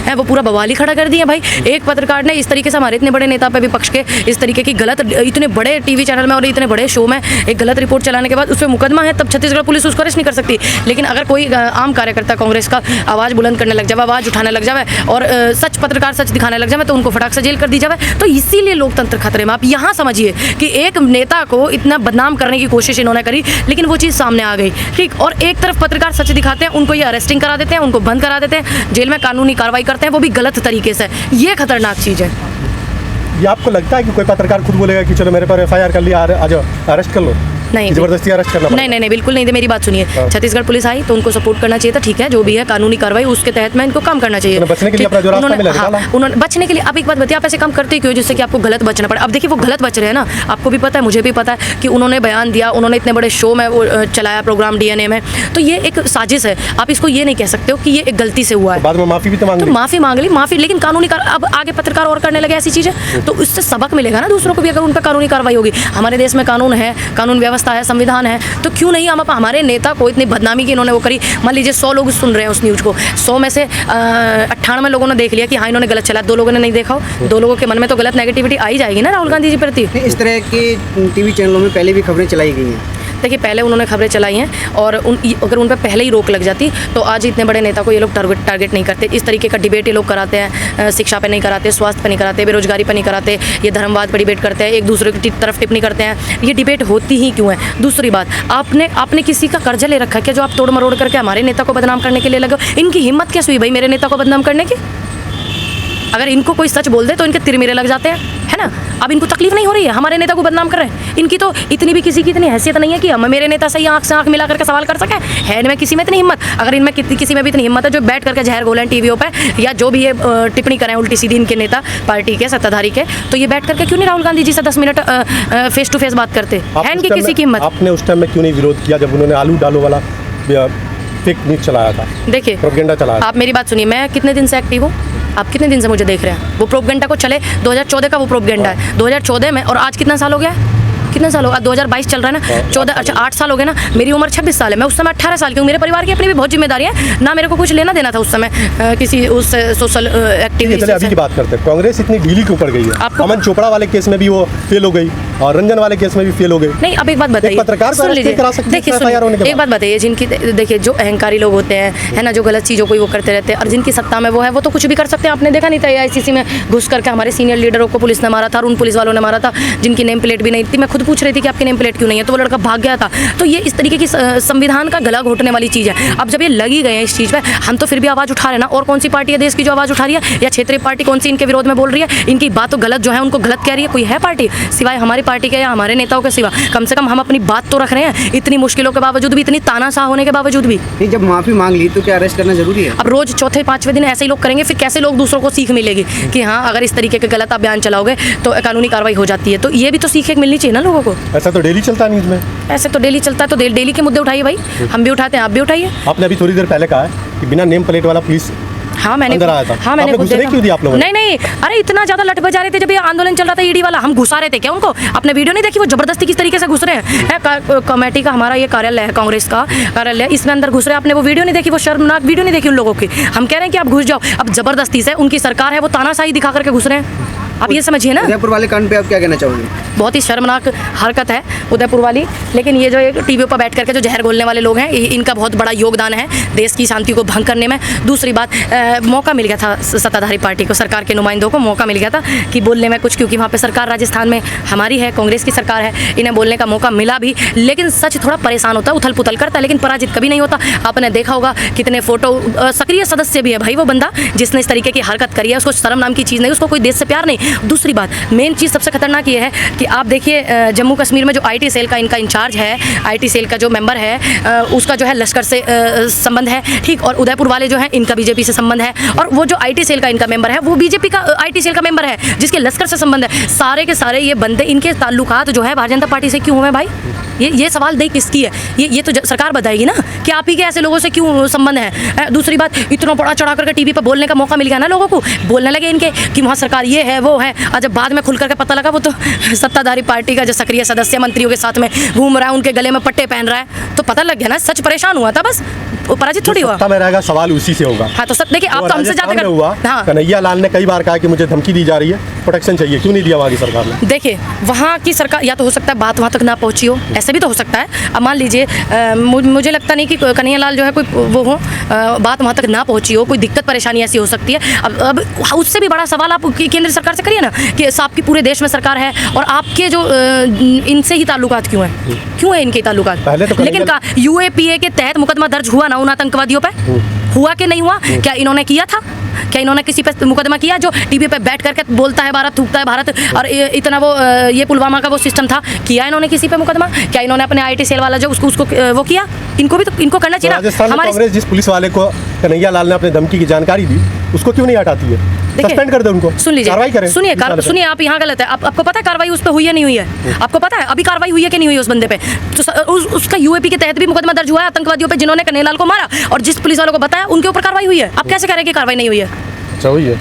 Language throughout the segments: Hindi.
है वो पूरा बवाल ही खड़ा कर दिया भाई। एक पत्रकार ने इस तरीके से हमारे इतने बड़े नेता पे विपक्ष के इस तरीके की गलत, इतने बड़े टीवी चैनल में और इतने बड़े शो में एक गलत रिपोर्ट चलाने के बाद उस पर मुकदमा है, तब छत्तीसगढ़ पुलिस उसको अरेस्ट नहीं कर सकती। लेकिन अगर कोई आम कार्यकर्ता कांग्रेस का आवाज़ बुलंद करने लग जाए, आवाज़ उठाने लग जाए और सच पत्रकार सच दिखाने लग जाए तो उनको फटाक से जेल कर दी जाए। तो इसीलिए लोकतंत्र खतरे में। आप यहाँ समझिए कि एक नेता को इतना बदनाम करने की कोशिश इन्होंने करी, लेकिन वो चीज़ सामने आ गई, ठीक। और एक तरफ पत्रकार सच दिखाते हैं, उनको ये अरेस्टिंग करा देते हैं, उनको बंद करा देते हैं, जेल में कानूनी कार्रवाई करते हैं, वो भी गलत तरीके से। ये खतरनाक चीज़ है। ये आपको लगता है कि कोई पत्रकार खुद बोलेगा कि चलो मेरे पर एफआईआर कर लिया, आज अरेस्ट कर लो? नहीं, जबरदस्ती अरेस्ट करना पड़ेगा? नहीं, बिल्कुल नहीं। मेरी बात सुनिए, छत्तीसगढ़ पुलिस आई तो उनको सपोर्ट करना चाहिए था, ठीक है, जो भी है कानूनी कार्रवाई उसके तहत में इनको काम करना चाहिए। बचने के लिए अपना जो रास्ता मिला उन्होंने बचने के लिए। अब एक बात बताइए, आप ऐसे काम करते क्यों जिससे कि आपको गलत बचना पड़े? अब देखिए वो गलत बच रहे हैं ना, आपको भी पता है, मुझे भी पता है कि उन्होंने बयान दिया, उन्होंने इतने बड़े शो में वो चलाया प्रोग्राम डीएनए में, तो ये एक साजिश है। आप इसको ये नहीं कह सकते हो कि ये एक गलती से हुआ है। बाद में माफी भी तो माफी मांग ली, माफी, लेकिन कानूनी अब आगे पत्रकार और करने लगे ऐसी चीजें, तो उससे सबक मिलेगा ना दूसरों को भी, अगर उन पर कानूनी कार्रवाई होगी। हमारे देश में कानून है, कानून व्यवस्था है, संविधान है, तो क्यों नहीं हम हमारे नेता को इतनी बदनामी की इन्होंने वो करी। मान लीजिए 100 लोग सुन रहे हैं उस न्यूज़ को, 100 में से 98 लोगों ने देख लिया कि हाँ इन्होंने गलत चला, 2 लोगों ने नहीं देखा हो, 2 लोगों के मन में तो गलत नेगेटिविटी आई जाएगी ना राहुल गांधी जी प्रति। इस तरह के टीवी चैनलों में पहले भी खबरें चलाई गई हैं। देखिए पहले उन्होंने खबरें चलाई हैं और अगर उन पर पहले ही रोक लग जाती तो आज इतने बड़े नेता को ये लोग टारगेट नहीं करते। इस तरीके का डिबेट ये लोग कराते हैं, शिक्षा पे नहीं कराते, स्वास्थ्य पे नहीं कराते, बेरोजगारी पे नहीं कराते, ये धर्मवाद पर डिबेट करते हैं, एक दूसरे की तरफ टिप्पणी करते हैं। ये डिबेट होती ही क्यों है? दूसरी बात, आपने किसी का कर्जा ले रखा है क्या जो आप तोड़ मरोड़ करके हमारे नेता को बदनाम करने के लिए लगे? इनकी हिम्मत कैसे हुई भाई मेरे नेता को बदनाम करने की? अगर इनको कोई सच बोल दे तो इनके तिरमिरे लग जाते हैं, है ना। अब इनको तकलीफ नहीं हो रही है, हमारे नेता को बदनाम कर रहे हैं। इनकी तो इतनी भी किसी की इतनी हैसियत नहीं है कि हम मेरे नेता से ही आंख से आंख मिला करके सवाल कर सकें। है इनमें किसी में इतनी हिम्मत? अगर इनमें किसी में भी इतनी हिम्मत है जो बैठ करके जहर घोलें टीवीओं पे या जो भी ये टिप्पणी करें उल्टी सीधी इनके नेता पार्टी के सत्ताधारी के, तो ये बैठ करके क्यों नहीं राहुल गांधी जी से 10 मिनट फेस टू फेस बात करते? है इनकी किसी की हिम्मत? आपने उस टाइम में क्यों नहीं विरोध किया जब उन्होंने आलू डालो वाला फेक न्यूज़ चलाया था? देखिए प्रोपेगेंडा चलाया। आप मेरी बात सुनिए, मैं कितने दिन से एक्टिव हूँ, आप कितने दिन से मुझे देख रहे हैं? वो प्रोपेगेंडा को चले 2014 का वो प्रोपेगेंडा है, 2014 में, और आज कितना साल हो गया? कितना साल होगा? 2022 चल रहा है ना, 14, अच्छा 8 साल हो गए ना। मेरी उम्र 26 साल है, मैं उस समय 18 साल की हूँ। मेरे परिवार की अपनी भी बहुत जिम्मेदारी है ना, मेरे को कुछ लेना देना था उस समय किसी उस सोशल एक्टिविटी। अभी की बात करते हैं, कांग्रेस इतनी ढीली क्यों पड़ गई है? अमन चोपड़ा वाले केस में भी वो फेल हो गई और रंजन वाले केस में भी फेल हो गई। नहीं, अब एक बात बताइए, पत्रकार सुन लीजिए, देखिए एक बात बताइए, जिनकी देखिए जो अहंकारी लोग होते हैं, है ना, जो गलत चीज़ों को वो करते रहते हैं, और जिनकी सत्ता में वो है वो तो कुछ भी कर सकते हैं। आपने देखा नहीं था AICC में घुस करके हमारे सीनियर लीडरों को पुलिस ने मारा था, और उन पुलिस वालों ने मारा था जिनकी नेम प्लेट भी नहीं थी। मैं खुद पूछ रही थी कि आपकी नेम प्लेट क्यों नहीं है, तो वो लड़का भाग गया था। तो ये इस तरीके की संविधान का गला घोटने वाली चीज़ है। अब जब ये लगी गए हैं इस चीज़ पे, हम तो फिर भी आवाज़ उठा रहे हैं ना। और कौन सी पार्टी है देश की जो आवाज़ उठा रही है, या क्षेत्रीय पार्टी कौन सी इनके विरोध में बोल रही है? इनकी बात तो गलत जो है उनको गलत कह रही है, कोई है पार्टी सिवाय हमारी पार्टी के या हमारे नेताओं के सिवा? कम से कम हम अपनी बात तो रख रहे हैं, इतनी मुश्किलों के बावजूद भी, इतनी तानाशाह होने के बावजूद भी। नहीं, जब माफी मांग ली तो क्या अरेस्ट करना जरूरी है? अब रोज चौथे 5वें दिन ऐसे ही लोग करेंगे, फिर कैसे लोग दूसरों को सीख मिलेगी कि हाँ अगर इस तरीके के गलत आप बयान चलाओगे तो कानूनी कार्रवाई हो जाती है? तो ये भी तो सीख मिलनी चाहिए ना लोगों को। ऐसा तो डेली चलता है न्यूज़ में, ऐसे तो डेली चलता है, तो डेली के मुद्दे उठाइए भाई, हम भी उठाते हैं, आप भी उठाइए। आपने अभी थोड़ी देर पहले कहा है कि बिना नेम प्लेट वाला पुलिस हाँ मैंने अंदर आया था। हाँ मैंने क्यों दिया आप लोगों ने? नहीं, अरे इतना ज्यादा लट बजा रहे थे जब ये आंदोलन चल रहा था ईडी वाला, हम घुसा रहे थे क्या उनको? आपने वीडियो नहीं देखी वो जबरदस्ती किस तरीके से घुस रहे हैं? कमेटी का हमारा ये कार्यालय है, कांग्रेस का कार्यालय, इसमें अंदर घुस रहे हैं। आपने वो वीडियो नहीं देखी? वो शर्मनाक वीडियो नहीं देखी उन लोगों की? हम कह रहे हैं कि आप घुस जाओ, अब जबरदस्ती से उनकी सरकार है, वो तानाशाही दिखा करके घुस रहे हैं। आप ये समझिए ना। उदयपुर वाले कांड पे आप क्या कहना चाहोगे? बहुत ही शर्मनाक हरकत है उदयपुर वाली, लेकिन ये जो एक टीवी पर बैठ करके जो जहर घोलने वाले लोग हैं, इनका बहुत बड़ा योगदान है देश की शांति को भंग करने में। दूसरी बात, मौका मिल गया था सत्ताधारी पार्टी को, सरकार के नुमाइंदों को मौका मिल गया था कि बोलने में कुछ, क्योंकि वहाँ पे सरकार राजस्थान में हमारी है, कांग्रेस की सरकार है, इन्हें बोलने का मौका मिला भी। लेकिन सच थोड़ा परेशान होता है, उथल पुथल करता है, लेकिन पराजित कभी नहीं होता। आपने देखा होगा कितने फोटो, सक्रिय सदस्य भी है भाई वो बंदा जिसने इस तरीके की हरकत करी है, उसको शर्म नाम की चीज़ नहीं, उसको कोई देश से प्यार नहीं। दूसरी बात, मेन चीज़ सबसे खतरनाक ये है कि आप देखिए जम्मू कश्मीर में जो IT सेल का इनका इंचार्ज है, IT सेल का जो मेंबर है, उसका जो है लश्कर से संबंध है, ठीक। और उदयपुर वाले जो हैं इनका BJP से संबंध है, और वो जो IT सेल का इनका मेंबर है वो BJP का IT सेल का मेंबर है जिसके लश्कर से संबंध है। सारे के सारे ये बंदे, इनके ताल्लुकात जो है भारतीय जनता पार्टी से क्यों हुए भाई? ये सवाल देख किसकी है? ये तो सरकार बताएगी ना कि आप ही के ऐसे लोगों से क्यों संबंध है। दूसरी बात, इतना बड़ा चढ़ा करके टीवी पर बोलने का मौका मिल गया ना लोगों को, बोलने लगे इनके कि वहाँ सरकार ये है वो है, और जब बाद में खुल करके पता लगा वो तो सत्ताधारी पार्टी का जो सक्रिय सदस्य मंत्रियों के साथ में घूम रहा है, उनके गले में पट्टे पहन रहा है, तो पता लग गया ना। सच परेशान हुआ था, बस पराजित थोड़ी हुआ। सत्ता में रहेगा, सवाल उसी से होगा। हाँ तो सब देखिए, आप तो हमसे ज़्यादा हुआ। हाँ, कन्हैया लाल ने कई बार कहा कि मुझे धमकी दी जा रही है, प्रोटेक्शन चाहिए, क्यों नहीं दिया वहाँ की सरकार ने? देखिए वहाँ की सरकार, या तो हो सकता है बात वहाँ तक ना पहुँची हो, ऐसे भी तो हो सकता है। अब मान लीजिए मुझे लगता नहीं कि कन्हैया लाल जो है कोई वो हो, बात वहाँ तक ना पहुँची हो, कोई दिक्कत परेशानी ऐसी हो सकती है। अब उससे भी बड़ा सवाल आप केंद्र सरकार से करिए ना कि आपकी पूरे देश में सरकार है और आपके जो इनसे ही ताल्लुकात क्यों है इनके ताल्लुकात? तो लेकिन UAPA के तहत मुकदमा दर्ज हुआ ना उन आतंकवादियों पे, हुआ कि नहीं हुआ? क्या इन्होंने किया था? क्या इन्होंने किसी पे मुकदमा किया जो टीवी पे बैठ करके बोलता है भारत, थूकता है भारत, और इतना वो ये पुलवामा का वो सिस्टम था, किया इन्होंने किसी पे मुकदमा? क्या इन्होंने अपने IT सेल वाला जो उसको वो किया? इनको भी तो इनको करना चाहिए ना। हमारे कांग्रेस जिस पुलिस वाले को कन्हैया लाल ने अपने धमकी की जानकारी दी, उसको क्यों नहीं हटाती है? सस्पेंड कर दे उनको, सुन लीजिए, कार्रवाई करें। सुनिए आप यहाँ गलत है। आपको पता है कार्रवाई उस पर हुई है नहीं हुई है? आपको पता है अभी कार्रवाई हुई है कि नहीं हुई उस बंदे पे? तो उसका UAP के तहत भी मुकदमा दर्ज हुआ है आतंकवादियों पे जिन्होंने कन्हैया लाल को मारा, और जिस पुलिस वालों को बताया उनके ऊपर कार्रवाई हुई है। आप कैसे कह रहे हैं कि कार्रवाई नहीं हुई है? अच्छा हुई है।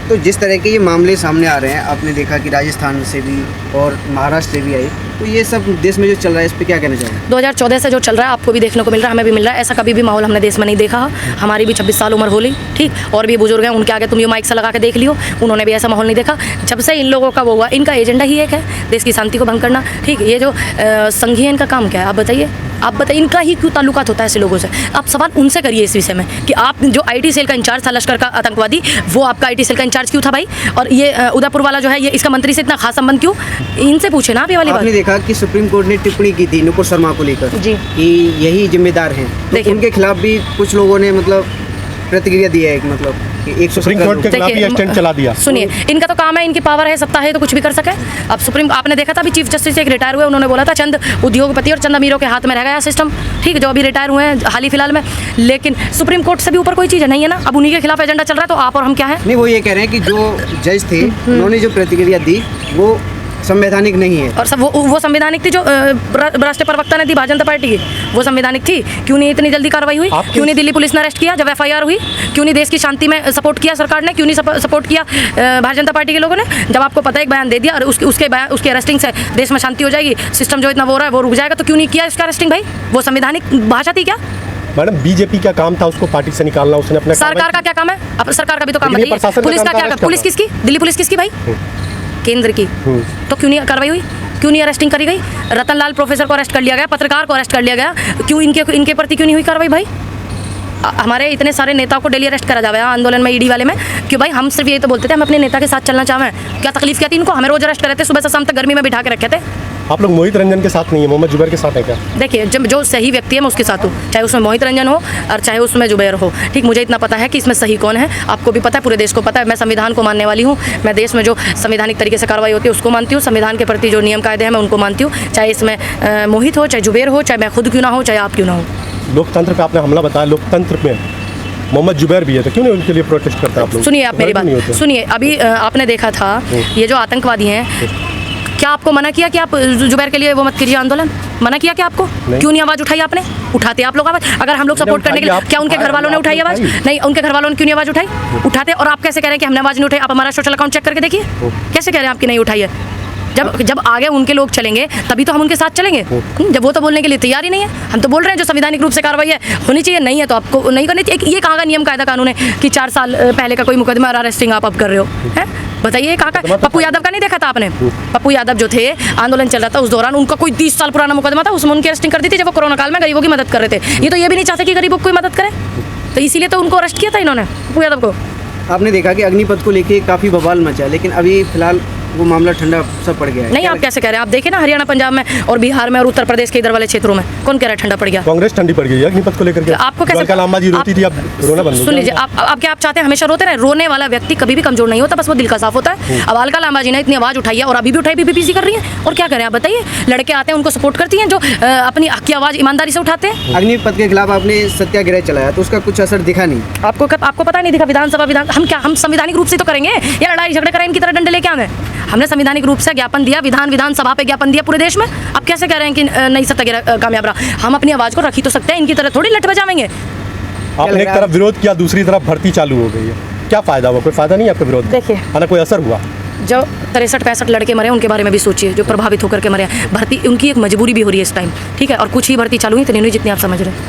तो जिस तरह के ये मामले सामने आ रहे हैं, आपने देखा कि राजस्थान से भी और महाराष्ट्र से भी आए, तो ये सब देश में जो चल रहा है इस पे क्या कहना चाहोगे? 2014 से जो चल रहा है आपको भी देखने को मिल रहा है, हमें भी मिल रहा है। ऐसा कभी भी माहौल हमने देश में नहीं देखा। हमारी भी 26 साल उम्र हो ली, ठीक, और भी बुजुर्ग हैं, उनके आगे तुम ये माइक से लगा के देख लियो, उन्होंने भी ऐसा माहौल नहीं देखा। जब से इन लोगों का वो हुआ, इनका एजेंडा ही एक है, देश की शांति को भंग करना, ठीक। ये जो संघीय इनका काम क्या है आप बताइए? इनका ही क्यों ताल्लुकात होता है ऐसे लोगों से? आप सवाल उनसे करिए इस विषय में कि आप जो IT सेल का इंचार्ज था लश्कर का आतंकवादी, वो आपका IT सेल का इंचार्ज क्यों था भाई? और ये उदयपुर वाला जो है, ये इसका मंत्री से इतना खास संबंध क्यों? इनसे पूछे ना आप ये वाली बात। आपने देखा कि सुप्रीम कोर्ट ने टिप्पणी की थी नुपुर शर्मा को लेकर जी कि यही जिम्मेदार हैं, तो उनके खिलाफ भी कुछ लोगों ने मतलब प्रतिक्रिया दी है, मतलब सुप्रीम कोर्ट के खिलाफ ही स्टैंड चला दिया। सुनिए, इनका तो काम है, इनकी पावर है, सत्ता है तो कुछ भी कर सके। अब सुप्रीम, आपने देखा था अभी चीफ जस्टिस एक रिटायर हुए, उन्होंने बोला था चंद उद्योगपति और चंद अमीरों के हाथ में रह गया सिस्टम, ठीक, जो अभी रिटायर हुए हैं हाल ही फिलहाल में। लेकिन सुप्रीम कोर्ट से भी ऊपर कोई चीज़ नहीं है ना। अब उन्हीं के खिलाफ एजेंडा चल रहा है, तो आप और हम क्या है? नहीं, वो ये कह रहे हैं कि जो जज थे उन्होंने जो प्रतिक्रिया दी वो संवैधानिक नहीं है। और सब वो संवैधानिक थी जो राष्ट्रीय प्रवक्ता ने दी भारतीय जनता पार्टी की, वो संवैधानिक थी। क्यों नहीं इतनी जल्दी कार्रवाई हुई? क्यों नहीं दिल्ली पुलिस ने अरेस्ट किया जब FIR हुई? क्यों नहीं देश की शांति में सपोर्ट किया सरकार ने? क्यों नहीं सपोर्ट किया भारतीय जनता पार्टी के लोगों ने? जब आपको पता है एक बयान दे दिया और उसके अरेस्टिंग से देश में शांति हो जाएगी, सिस्टम जो इतना वो रहा है वो रुक जाएगा, तो क्यों नहीं किया इसका अरेस्टिंग भाई? वो संवैधानिक भाषा थी क्या? मैडम BJP का काम था उसको पार्टी से निकालना, उसने अपने सरकार का क्या काम है? अब सरकार का भी तो काम बताइए। पुलिस का क्या? पुलिस किसकी? दिल्ली पुलिस किसकी भाई? केंद्र की। तो क्यों नहीं कार्रवाई हुई? क्यों नहीं अरेस्टिंग करी गई? रतनलाल प्रोफेसर को अरेस्ट कर लिया गया, पत्रकार को अरेस्ट कर लिया गया, क्यों इनके प्रति क्यों नहीं हुई कार्रवाई भाई? हमारे इतने सारे नेताओं को डेली अरेस्ट करा जावे आंदोलन में ED वाले में, क्यों भाई? हम सिर्फ यही तो बोलते थे हम अपने नेता के साथ चलना चाहें। क्या तकलीफ क्या थी इनको? हमें रोज अरेस्ट कर रहे थे, सुबह से शाम तक गर्मी में बिठा के रखे थे। आप लोग मोहित रंजन के साथ नहीं है, मोहम्मद जुबैर के साथ है क्या? देखिए, जब जो सही व्यक्ति है मैं उसके साथ हूँ, चाहे उसमें मोहित रंजन हो और चाहे उसमें जुबैर हो, ठीक। मुझे इतना पता है कि इसमें सही कौन है, आपको भी पता है, पूरे देश को पता है। मैं संविधान को मानने वाली हूँ, मैं देश में जो संवैधानिक तरीके से कार्रवाई होती है उसको मानती हूँ, संविधान के प्रति जो नियम कायदे हैं मैं उनको मानती हूँ, चाहे इसमें मोहित हो, चाहे जुबैर हो, चाहे मैं खुद क्यों ना हो, चाहे आप क्यों ना हो। लोकतंत्र पे आपने हमला बताया, लोकतंत्र में मोहम्मद जुबैर भी है, तो क्यों नहीं उनके लिए प्रोटेस्ट करते आप लोग? सुनिए आप मेरी बात सुनिए। अभी आपने देखा था ये जो आतंकवादी हैं, क्या आपको मना किया कि आप जुबैर के लिए वो मत कीजिए आंदोलन? मना किया क्या आपको? क्यों नहीं आवाज़ उठाई आपने? उठाते आप लोग आवाज़? अगर हम लोग सपोर्ट करने के लिए, क्या उनके घर वालों ने उठाई आवाज़? नहीं, उनके घर वालों ने क्यों नहीं आवाज़ उठाई? उठाते। और आप कैसे कह रहे हैं कि हमने आवाज़ नहीं उठाई? आप हमारा सोशल अकाउंट चेक करके देखिए, कैसे कह रहे हैं आपकी नहीं उठाई है? जब आगे उनके लोग चलेंगे तभी तो हम उनके साथ चलेंगे। जब वो तो बोलने के लिए तैयार ही नहीं है। हम तो बोल रहे हैं जो संवैधानिक रूप से कार्रवाई है होनी चाहिए, नहीं है तो आपको नहीं करनी चाहिए। ये कहाँ का नियम कायदा कानून है कि 4 साल पहले का कोई मुकदमा और अरेस्टिंग आप अब कर रहे हो? हैं बताइए कहाँ का? पप्पू यादव का नहीं देखा था आपने? पप्पू यादव जो थे, आंदोलन चल रहा था उस दौरान, उनका कोई 30 साल पुराना मुकदमा था, उसमें उनकी अरेस्टिंग कर दी थी जब वो कोरोना काल में गरीबों की मदद कर रहे थे। ये तो ये भी नहीं चाहते कि गरीबों की मदद करें, तो इसीलिए तो उनको अरेस्ट किया था इन्होंने, पप्पू यादव को। आपने देखा कि अग्निपथ को लेके काफ़ी बवाल मचा, लेकिन अभी फिलहाल वो मामला ठंडा सब पड़ गया है। नहीं, आप कैसे कह रहे हैं? आप देखिए ना हरियाणा, पंजाब में और बिहार में और उत्तर प्रदेश के इधर वाले क्षेत्रों में कौन कह रहा है ठंडा पड़ गया? कांग्रेस ठंडी पड़ गई है अग्निपथ को लेकर के। आपको कैसे? लांबा जी रोती थी, अब रोना बंद हो गया। सुन लीजिए, आप क्या आप चाहते हैं हमेशा रोते रहे? रोने वाला व्यक्ति कभी भी कमजोर नहीं होता, बस वो दिल का साफ होता है। अब अलका लांबा जी ने इतनी आवाज उठाई है और अभी भी उठाई, बीबीसी कर रही है, और क्या करें आप बताइए? लड़के आते हैं उनको सपोर्ट करती हैं जो अपनी हक की आवाज ईमानदारी से उठाते हैं। अग्निपथ के खिलाफ आपने सत्याग्रह चलाया तो उसका कुछ असर दिखा नहीं? आपको पता नहीं दिखा? विधानसभा हम संवैधानिक रूप से तो करेंगे या लड़ाई झगड़े करें इनकी तरह डंडे लेके आए? हमने संवैधानिक रूप से ज्ञापन दिया, विधानसभा पे ज्ञापन दिया पूरे देश में। अब कैसे कह रहे हैं कि नहीं सत्याग्रह कामयाब रहा? हम अपनी आवाज़ को रख ही तो सकते हैं, इनकी तरह थोड़ी लठ बजावेंगे। आपने एक तरफ विरोध किया, दूसरी तरफ भर्ती चालू हो गई है, क्या फ़ायदा हुआ? कोई फ़ायदा नहीं है आपके विरोध? देखिए, है ना, कोई असर हुआ? जो 63-65 लड़के मरे उनके बारे में भी सोचिए, जो प्रभावित होकर के मरे हैं। भर्ती उनकी एक मजबूरी भी हो रही है इस टाइम, ठीक है, और कुछ ही भर्ती चालू हुई, इतनी नहीं जितनी आप समझ रहे हैं।